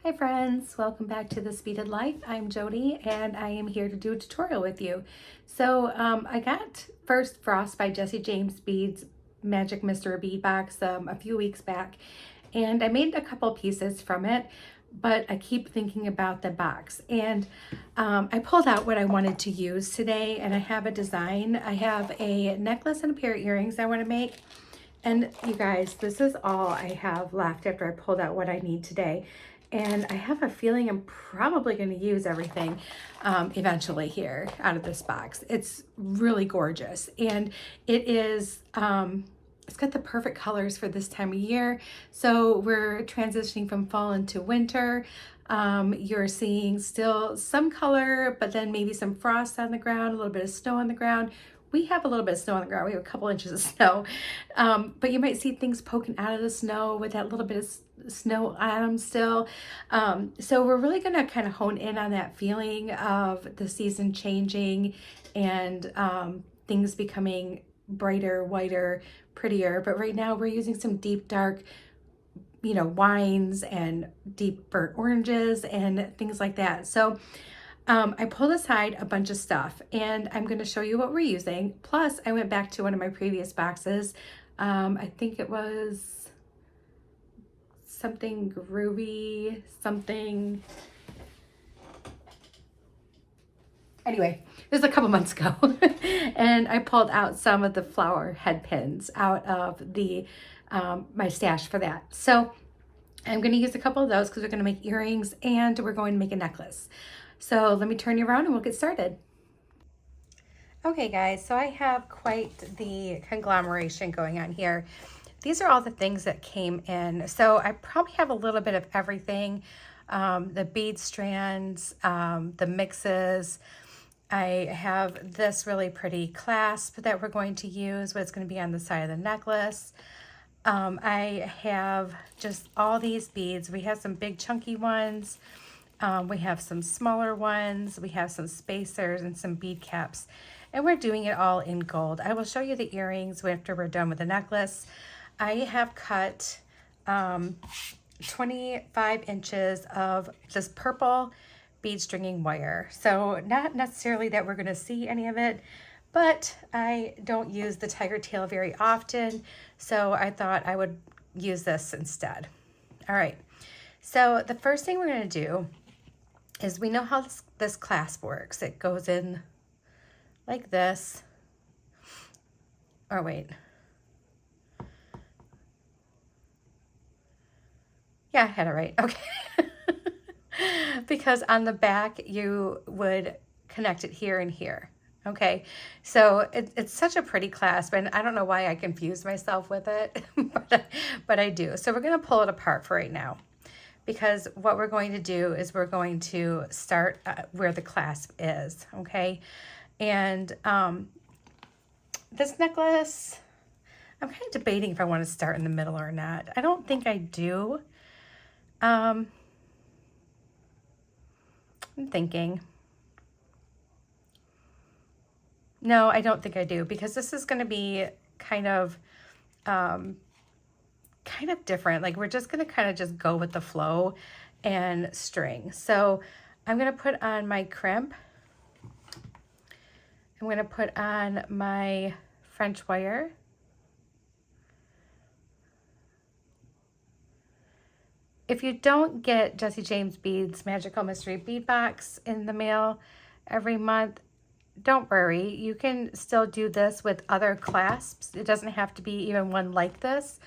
Hi friends, welcome back to This Beaded Life. I'm Jody and I am here to do a tutorial with you. So I got First Frost by JJB Beads Magic Mystery Bead Box a few weeks back, and I made a couple pieces from it, but I keep thinking about the box, and I pulled out what I wanted to use today, and I have a design. I have a necklace and a pair of earrings I want to make. And you guys, this is all I have left after I pulled out what I need today. And I have a feeling I'm probably going to use everything eventually here out of this box. It's really gorgeous. And it is, it's got the perfect colors for this time of year. So we're transitioning from fall into winter. You're seeing still some color, but then maybe some frost on the ground, a little bit of snow on the ground. We have a little bit of snow on the ground. We have a couple inches of snow. But you might see things poking out of the snow with that little bit of snow on them still. So we're really going to kind of hone in on that feeling of the season changing and things becoming brighter, whiter, prettier. But right now we're using some deep, dark, wines and deep burnt oranges and things like that. So I pulled aside a bunch of stuff and I'm going to show you what we're using. Plus, I went back to one of my previous boxes. I think it was something groovy, something. Anyway, it was a couple months ago. And I pulled out some of the flower head pins out of the my stash for that. So I'm going to use a couple of those because we're going to make earrings and we're going to make a necklace. So let me turn you around and we'll get started. Okay guys, so I have quite the conglomeration going on here. These are all the things that came in. So I probably have a little bit of everything. The bead strands, the mixes. I have this really pretty clasp that we're going to use, but it's going to be on the side of the necklace. I have just all these beads. We have some big chunky ones. We have some smaller ones, we have some spacers and some bead caps, and we're doing it all in gold. I will show you the earrings after we're done with the necklace. I have cut 25 inches of this purple bead stringing wire. So not necessarily that we're going to see any of it, but I don't use the tiger tail very often, so I thought I would use this instead. All right, so the first thing we're going to do is we know how this clasp works. It goes in like this. Or wait. Yeah, I had it right. Okay. Because on the back, you would connect it here and here. Okay, so it's such a pretty clasp, and I don't know why I confused myself with it, but I do. So we're going to pull it apart for right now, because what we're going to do is we're going to start where the clasp is, okay? And this necklace, I'm kind of debating if I want to start in the middle or not. I don't think I do. I'm thinking. No, I don't think I do, because this is going to be kind of different. Like, we're just going to kind of just go with the flow and string. So I'm going to put on my crimp. I'm going to put on my French wire. If you don't get JJB Beads Magical Mystery Bead Box in the mail every month, don't worry. You can still do this with other clasps. It doesn't have to be even one like this.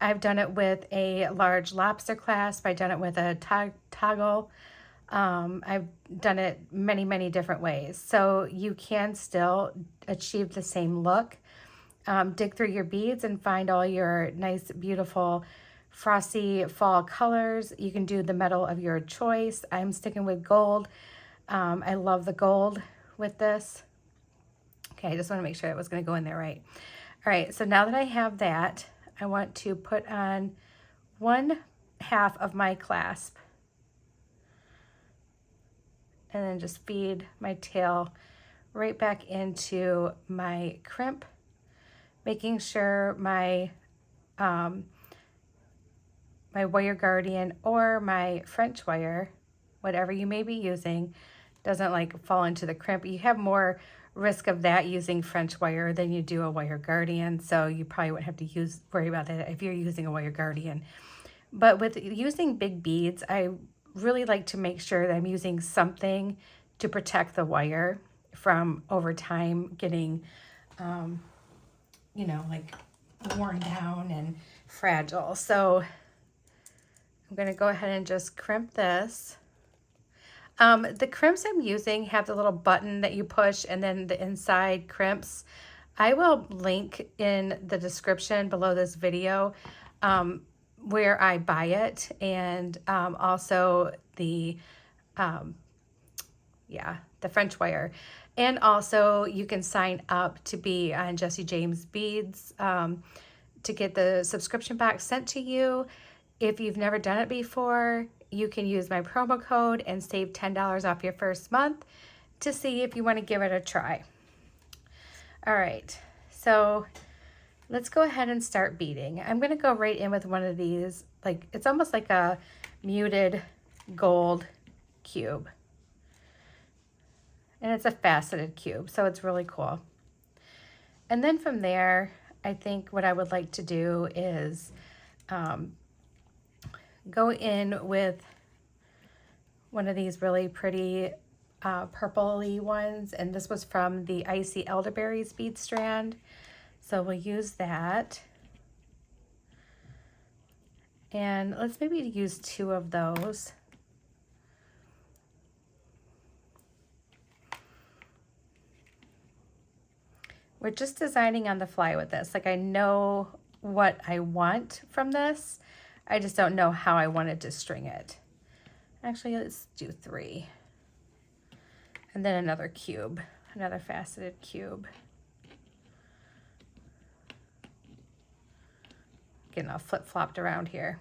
I've done it with a large lobster clasp. I've done it with a toggle. I've done it many, many different ways. So you can still achieve the same look. Dig through your beads and find all your nice, beautiful, frosty fall colors. You can do the metal of your choice. I'm sticking with gold. I love the gold with this. Okay, I just want to make sure it was going to go in there right. All right, so now that I have that, I want to put on 1/2 of my clasp and then just feed my tail right back into my crimp, making sure my my wire guardian or my French wire, whatever you may be using, doesn't like fall into the crimp. You have more risk of that using French wire than you do a wire guardian, so you probably wouldn't have to worry about that if you're using a wire guardian. But with using big beads, I really like to make sure that I'm using something to protect the wire from over time getting, you know, like worn down and fragile. So I'm going to go ahead and just crimp this. The crimps I'm using have the little button that you push and then the inside crimps. I will link in the description below this video where I buy it, and also the French wire. And also you can sign up to be on Jesse James Beads to get the subscription box sent to you. If you've never done it before, you can use my promo code and save $10 off your first month to see if you want to give it a try. All right, so let's go ahead and start beading. I'm going to go right in with one of these, like it's almost like a muted gold cube. And it's a faceted cube, so it's really cool. And then from there, I think what I would like to do is go in with one of these really pretty purpley ones, and this was from the Icy Elderberries bead strand, so we'll use that. And let's maybe use 2 of those. We're just designing on the fly with this. Like, I know what I want from this, I just don't know how I wanted to string it. Actually, let's do 3. And then another cube, another faceted cube. Getting all flip-flopped around here.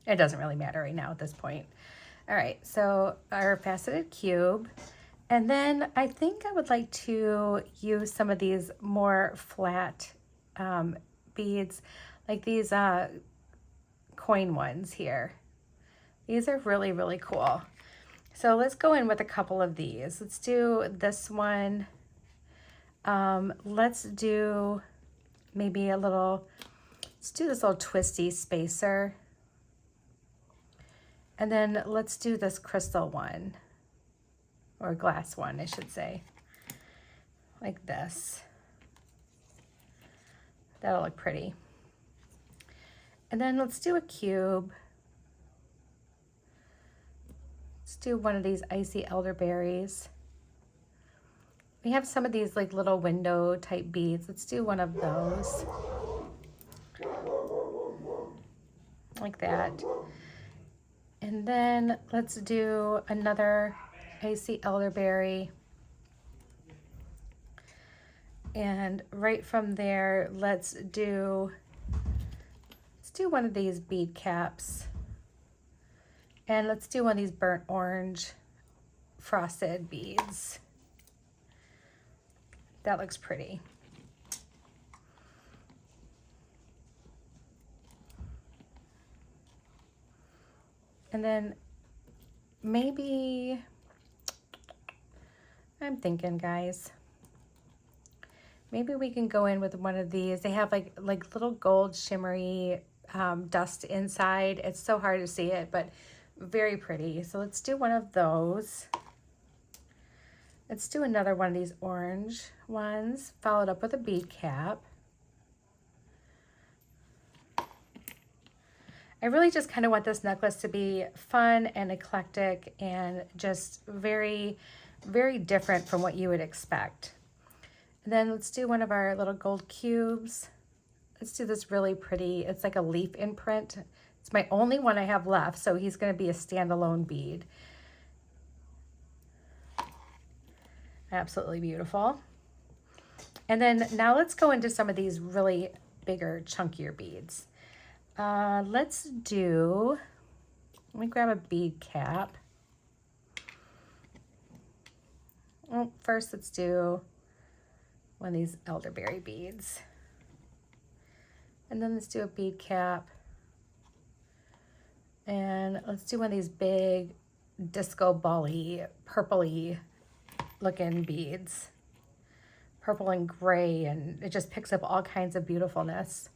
It doesn't really matter right now at this point. All right, so our faceted cube. And then I think I would like to use some of these more flat beads, like these coin ones here. These are really, really cool. So let's go in with a couple of these. Let's do this one. Let's do maybe a little, let's do this little twisty spacer. And then let's do this crystal one, or glass one, I should say, like this. That'll look pretty. And then let's do a cube. Let's do one of these icy elderberries. We have some of these like little window type beads. Let's do one of those. Like that. And then let's do another icy elderberry. And right from there, let's do one of these bead caps. And let's do one of these burnt orange frosted beads. That looks pretty. And then maybe, I'm thinking, guys, maybe we can go in with one of these. They have like little gold shimmery dust inside. It's so hard to see it, but very pretty. So let's do one of those. Let's do another one of these orange ones, followed up with a bead cap. I really just kind of want this necklace to be fun and eclectic and just very, very different from what you would expect. And then let's do one of our little gold cubes. Let's do this really pretty, it's like a leaf imprint. It's my only one I have left, so he's going to be a standalone bead. Absolutely beautiful. And then now let's go into some of these really bigger, chunkier beads. Let me grab a bead cap. Well, first let's do one of these elderberry beads. And then let's do a bead cap And let's do one of these big disco ball-y, purpley looking beads. Purple and gray, and it just picks up all kinds of beautifulness.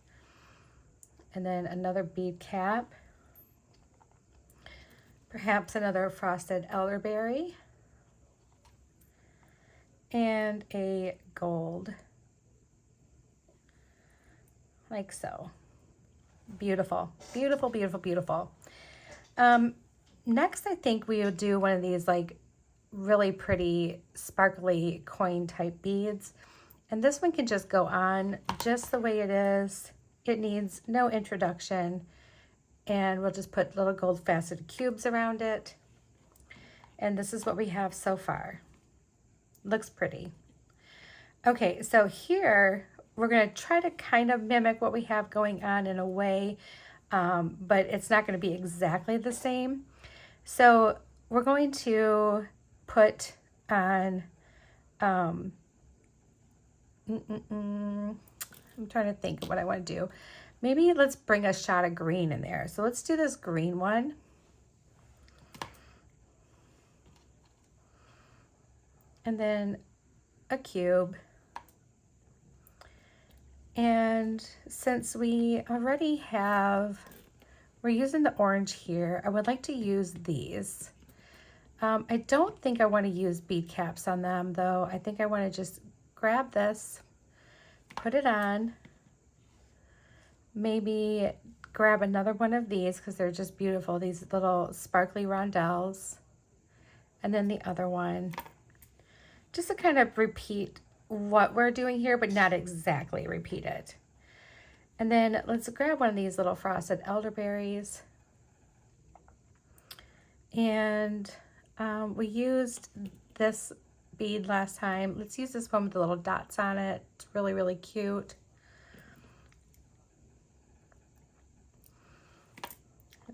And then another bead cap. Perhaps another frosted elderberry. And a gold. Like so. Beautiful, beautiful, beautiful, beautiful. Next, I think we would do one of these like really pretty sparkly coin type beads. And this one can just go on just the way it is. It needs no introduction. And we'll just put little gold faceted cubes around it. And this is what we have so far. Looks pretty. Okay, so here we're going to try to kind of mimic what we have going on in a way, but it's not going to be exactly the same. So we're going to put on, I'm trying to think of what I want to do. Maybe let's bring a shot of green in there. So let's do this green one. And then a cube. And since we already have, we're using the orange here, I would like to use these. I don't think I want to use bead caps on them though. I think I want to just grab this, put it on, maybe grab another one of these because they're just beautiful, these little sparkly rondelles, and then the other one, just to kind of repeat what we're doing here, but not exactly repeat it. And then let's grab one of these little frosted elderberries. And we used this bead last time. Let's use this one with the little dots on it. It's really, really cute.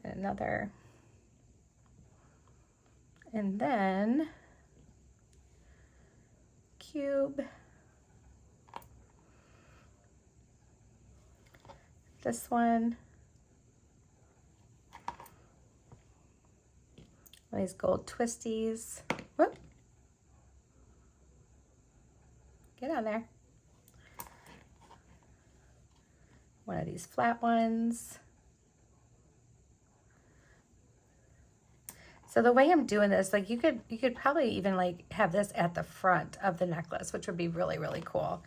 Another. And then cube. This one. These gold twisties. Whoop. Get on there. One of these flat ones. So the way I'm doing this, like you could probably even like have this at the front of the necklace, which would be really, really cool.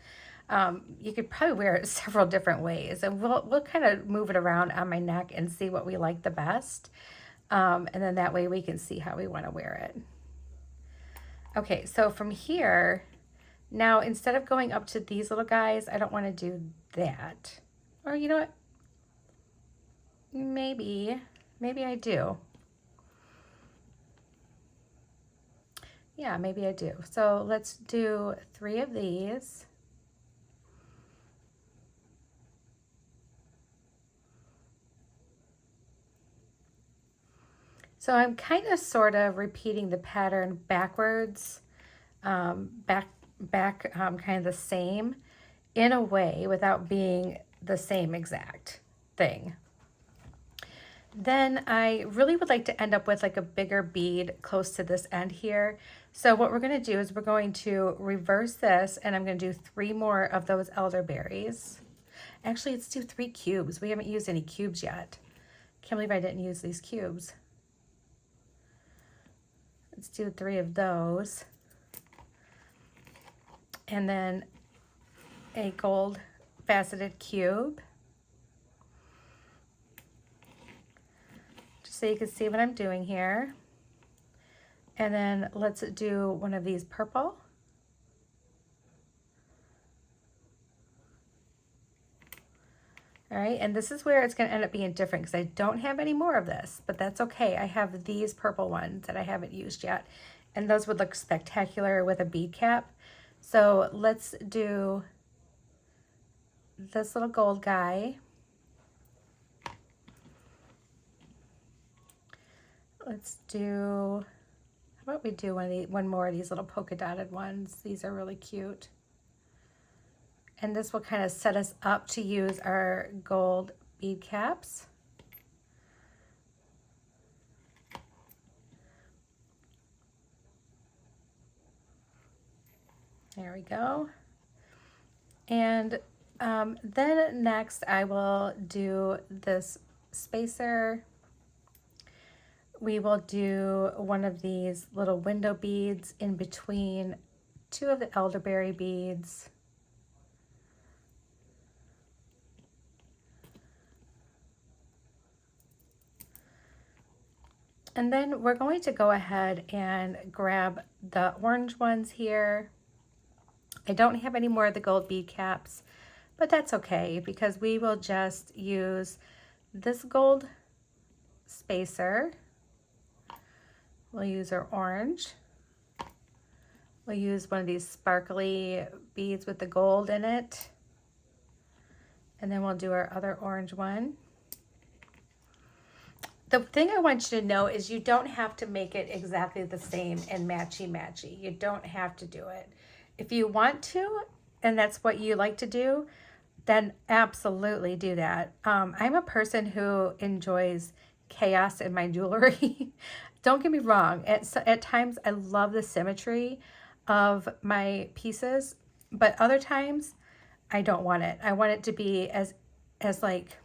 You could probably wear it several different ways, and we'll kind of move it around on my neck and see what we like the best. And then that way we can see how we want to wear it. Okay, so from here, now instead of going up to these little guys, I don't want to do that. Or you know what? Maybe I do. Yeah, maybe I do. So let's do 3 of these. So I'm kind of sort of repeating the pattern backwards, back kind of the same in a way without being the same exact thing. Then I really would like to end up with like a bigger bead close to this end here. So what we're going to do is we're going to reverse this, and I'm going to do 3 more of those elderberries. Actually, let's do 3 cubes. We haven't used any cubes yet. Can't believe I didn't use these cubes. Let's do 3 of those. And then a gold faceted cube. Just so you can see what I'm doing here. And then let's do one of these purple. All right, and this is where it's going to end up being different because I don't have any more of this, but that's okay. I have these purple ones that I haven't used yet, and those would look spectacular with a bead cap. So let's do this little gold guy. Let's do, how about we do one more of these little polka dotted ones? These are really cute. And this will kind of set us up to use our gold bead caps. There we go. And then next I will do this spacer. We will do one of these little window beads in between two of the elderberry beads. And then we're going to go ahead and grab the orange ones here. I don't have any more of the gold bead caps, but that's okay because we will just use this gold spacer. We'll use our orange. We'll use one of these sparkly beads with the gold in it. And then we'll do our other orange one. The thing I want you to know is you don't have to make it exactly the same and matchy-matchy. You don't have to do it. If you want to, and that's what you like to do, then absolutely do that. I'm a person who enjoys chaos in my jewelry. Don't get me wrong. At times, I love the symmetry of my pieces, but other times, I don't want it. I want it to be as like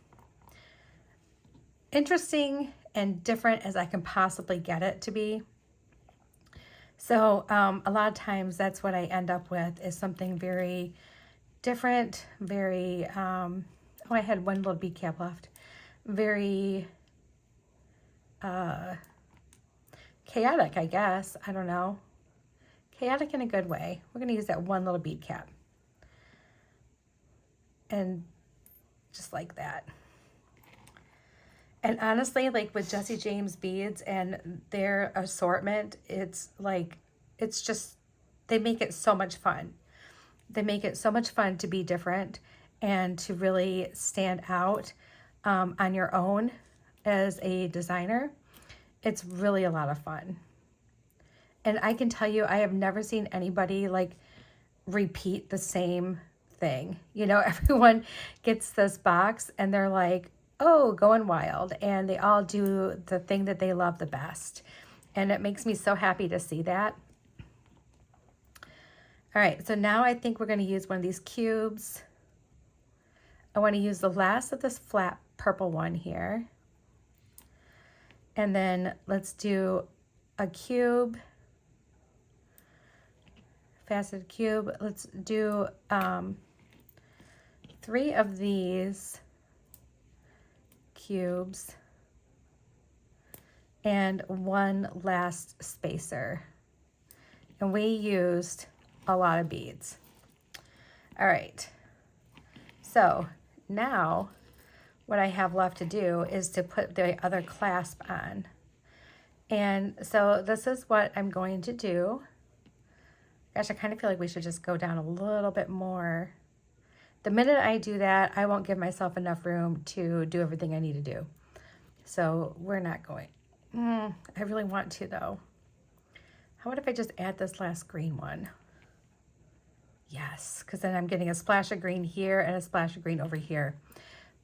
interesting and different as I can possibly get it to be. So a lot of times that's what I end up with is something very different, very, oh, I had one little bead cap left, very chaotic, I guess. I don't know. Chaotic in a good way. We're going to use that one little bead cap. And just like that. And honestly, like with Jesse James beads and their assortment, it's like, it's just, they make it so much fun. They make it so much fun to be different and to really stand out on your own as a designer. It's really a lot of fun. And I can tell you, I have never seen anybody like repeat the same thing. You know, everyone gets this box and they're like, oh, going wild. And they all do the thing that they love the best. And it makes me so happy to see that. All right, so now I think we're going to use one of these cubes. I want to use the last of this flat purple one here. And then let's do a cube, faceted cube. Let's do 3 of these cubes and one last spacer. And we used a lot of beads. All right, so now what I have left to do is to put the other clasp on. And so this is what I'm going to do. Gosh, I kind of feel like we should just go down a little bit more. The minute I do that, I won't give myself enough room to do everything I need to do. So we're not going. I really want to though. How about if I just add this last green one? Yes, because then I'm getting a splash of green here and a splash of green over here.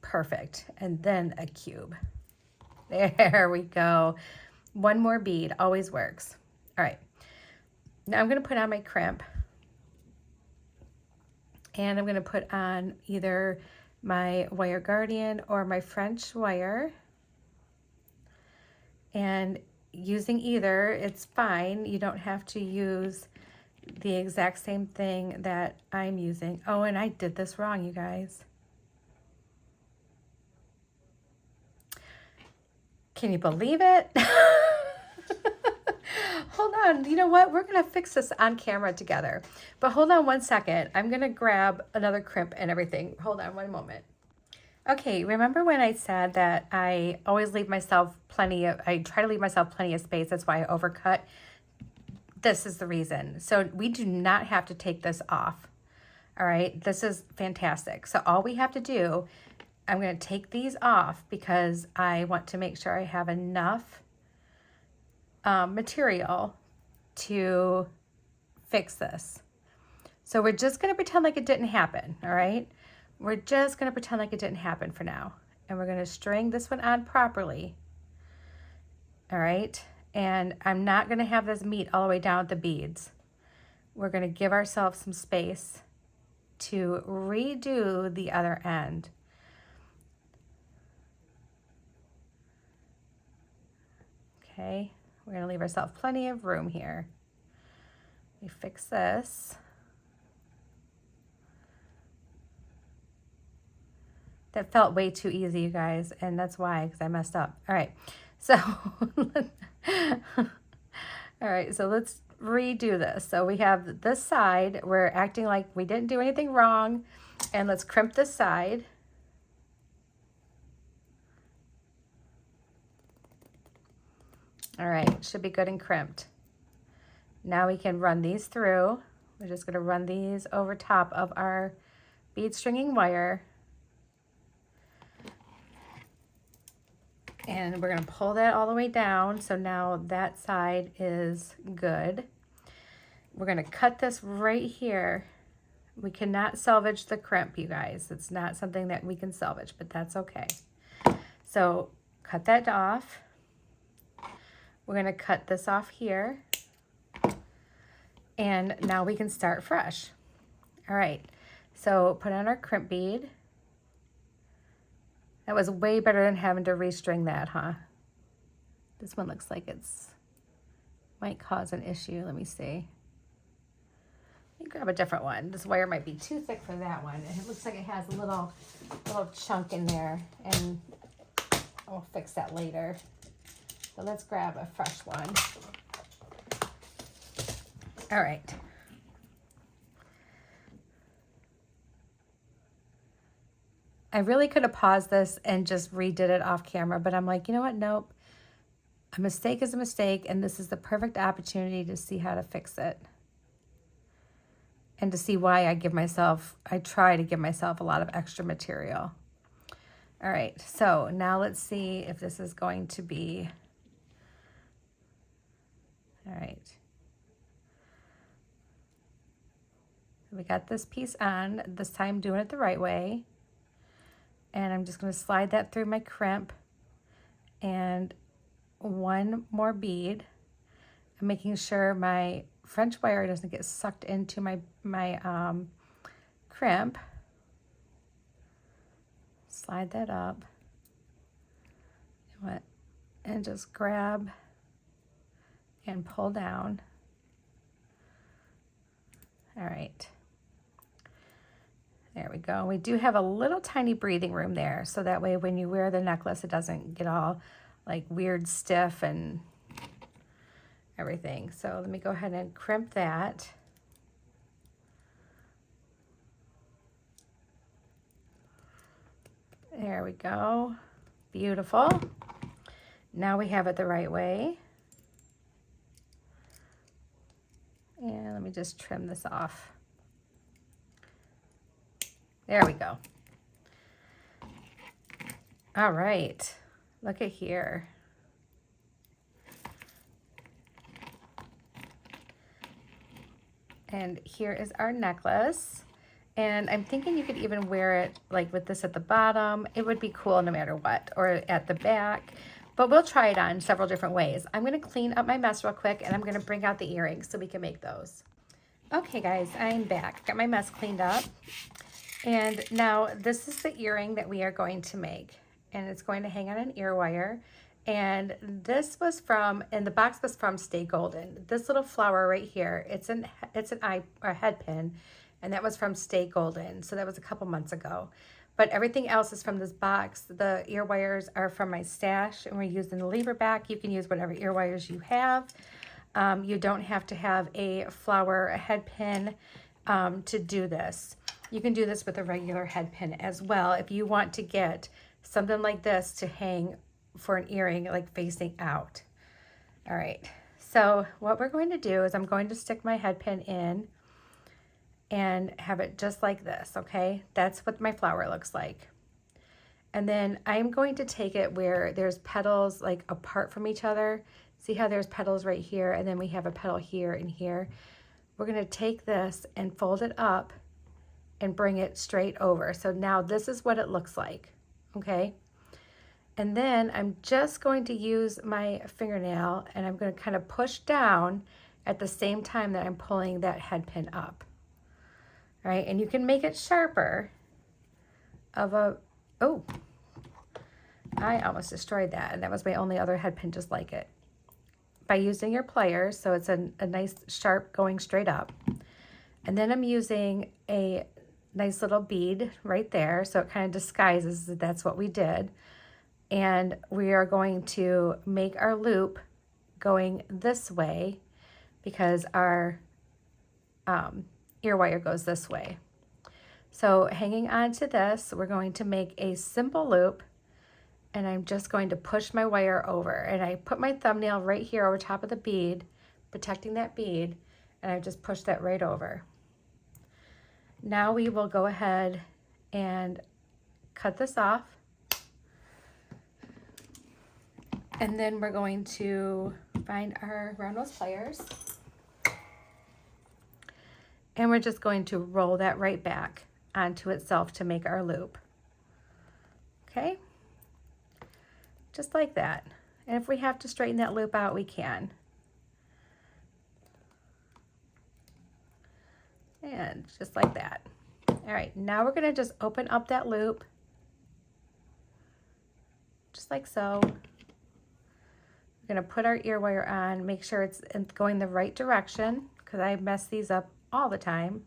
Perfect. And then a cube. There we go. One more bead always works. All right. Now I'm going to put on my crimp. And I'm going to put on either my Wire Guardian or my French wire. And using either, it's fine. You don't have to use the exact same thing that I'm using. Oh, and I did this wrong, you guys. Can you believe it? Hold on, you know what? We're gonna fix this on camera together. But hold on one second. I'm gonna grab another crimp and everything. Hold on one moment. Okay, remember when I said that I always leave myself I try to leave myself plenty of space. That's why I overcut. This is the reason. So we do not have to take this off. All right, this is fantastic. So all we have to do, I'm gonna take these off because I want to make sure I have enough material to fix this. So we're just going to pretend like it didn't happen, all right? We're just going to pretend like it didn't happen for now. And we're going to string this one on properly, all right? And I'm not going to have this meet all the way down with the beads. we're going to give ourselves some space to redo the other end. Okay, we're going to leave ourselves plenty of room here. We fix this. That felt way too easy, you guys, and that's why, because I messed up. All right, so all right, so let's redo this. So we have this side, we're acting like we didn't do anything wrong, and let's crimp this side. All right, should be good and crimped. Now we can run these through. We're just gonna run these over top of our bead stringing wire. And we're gonna pull that all the way down. So now that side is good. We're gonna cut this right here. We cannot salvage the crimp, you guys. It's not something that we can salvage, but that's okay. So cut that off. We're gonna cut this off here. And now we can start fresh. All right, so put on our crimp bead. That was way better than having to restring that, huh? This one looks like it's might cause an issue. Let me see. Let me grab a different one. This wire might be too thick for that one. It looks like it has a little chunk in there, and I'll fix that later. So let's grab a fresh one. All right. I really could have paused this and just redid it off camera, but I'm like, you know what? Nope. A mistake is a mistake, and this is the perfect opportunity to see how to fix it. And to see why I try to give myself a lot of extra material. All right, so now let's see if this is going to be, all right. We got this piece on, this time doing it the right way. And I'm just gonna slide that through my crimp and one more bead. I'm making sure my French wire doesn't get sucked into my crimp. Slide that up. And just grab and pull down. All right. There we go. We do have a little tiny breathing room there, so that way when you wear the necklace, it doesn't get all like weird stiff and everything. So let me go ahead and crimp that. There we go. Beautiful. Now we have it the right way. And let me just trim this off. There we go. All right, look at here. And here is our necklace. And I'm thinking you could even wear it like with this at the bottom. It would be cool no matter what, or at the back. But we'll try it on several different ways. I'm gonna clean up my mess real quick, and I'm gonna bring out the earrings so we can make those. Okay guys, I'm back. Got my mess cleaned up. And now this is the earring that we are going to make. And it's going to hang on an ear wire. And this was from, and the box was from Stay Golden. This little flower right here, it's a head pin, and that was from Stay Golden. So that was a couple months ago. But everything else is from this box. The ear wires are from my stash, and we're using the lever back. You can use whatever ear wires you have. You don't have to have a flower, a head pin to do this. You can do this with a regular head pin as well if you want to get something like this to hang for an earring, like facing out. All right, so what we're going to do is I'm going to stick my head pin in and have it just like this, okay? That's what my flower looks like. And then I'm going to take it where there's petals like apart from each other. See how there's petals right here, and then we have a petal here and here. We're gonna take this and fold it up and bring it straight over. So now this is what it looks like, okay? And then I'm just going to use my fingernail, and I'm gonna kind of push down at the same time that I'm pulling that head pin up. All right, and you can make it sharper of a, oh, I almost destroyed that, and that was my only other head pin just like it. By using your pliers, so it's a nice sharp going straight up. And then I'm using a nice little bead right there, so it kind of disguises that that's what we did. And we are going to make our loop going this way because our ear wire goes this way. So hanging on to this, we're going to make a simple loop, and I'm just going to push my wire over, and I put my thumbnail right here over top of the bead, protecting that bead, and I just push that right over. Now we will go ahead and cut this off, and then we're going to find our round nose pliers, and we're just going to roll that right back onto itself to make our loop. Okay, just like that. And if we have to straighten that loop out, we can. And just like that. All right, now we're gonna just open up that loop, just like so. We're gonna put our ear wire on, make sure it's going the right direction, because I mess these up all the time.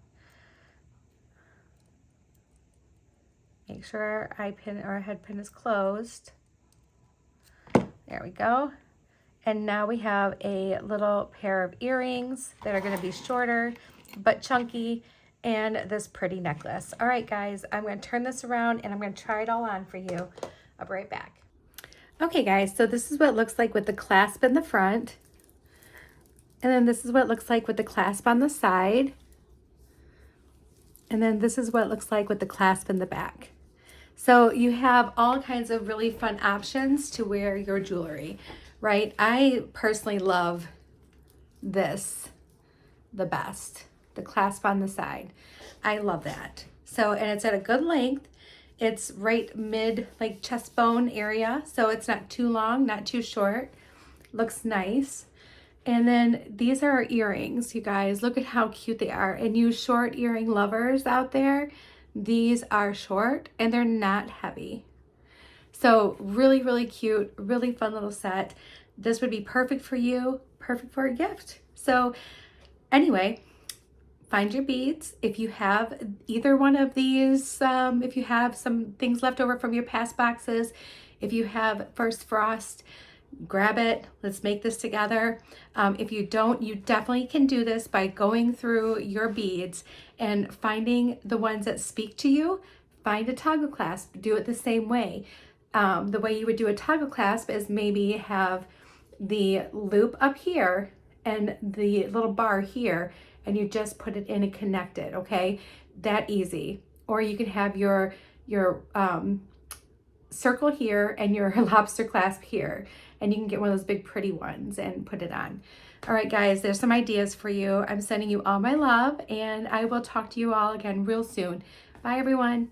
Make sure our eye pin or our head pin is closed. There we go. And now we have a little pair of earrings that are gonna be shorter but chunky, and this pretty necklace. All right, guys, I'm gonna turn this around and I'm gonna try it all on for you. I'll be right back. Okay, guys, so this is what it looks like with the clasp in the front. And then this is what it looks like with the clasp on the side. And then this is what it looks like with the clasp in the back. So you have all kinds of really fun options to wear your jewelry, right? I personally love this the best, the clasp on the side. I love that. So, and it's at a good length. It's right mid, like chest bone area. So it's not too long, not too short. Looks nice. And then these are our earrings, you guys. Look at how cute they are. And you short earring lovers out there, these are short and they're not heavy. So really, really cute, really fun little set. This would be perfect for you, perfect for a gift. So anyway, find your beads. If you have either one of these, if you have some things left over from your past boxes, if you have First Frost, grab it. Let's make this together. If you don't, you definitely can do this by going through your beads and finding the ones that speak to you. Find a toggle clasp. Do it the same way. The way you would do a toggle clasp is maybe have the loop up here and the little bar here, and you just put it in and connect it, okay? That easy. Or you can have your circle here and your lobster clasp here, and you can get one of those big pretty ones and put it on. All right, guys, there's some ideas for you. I'm sending you all my love, and I will talk to you all again real soon. Bye, everyone.